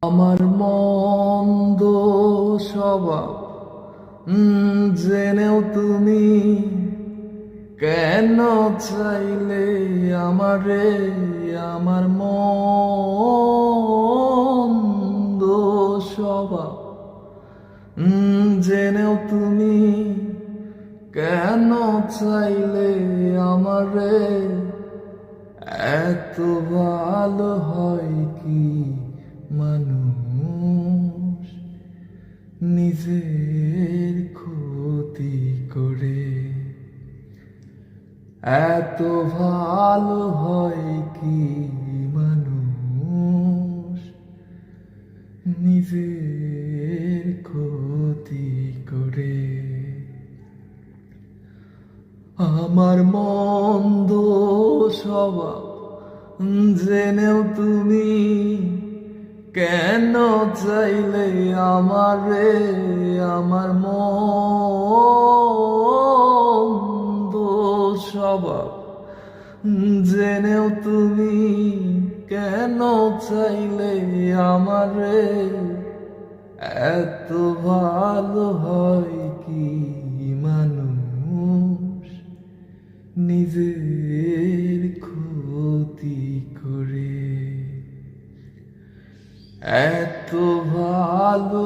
আমার মন্দ স্বভাব জেনেও তুমি কেন চাইলে আমারে? আমার মন্দ স্বভাব জেনেও তুমি কেন চাইলে আমারে? এত ভালো হয় কি মানুষ নিজের ক্ষতি করে? এত ভালো হয় কি মানুষ নিজের ক্ষতি করে? আমার মন্দ স্বভাব জেনেও তুমি কেন চাইলে আমারে? আমার মন্দ স্বভাব জেনেও তুমি কেন চাইলে আমারে? এত ভালো হয় কি মানুষ নিজের ক্ষতি করে? এত ভালো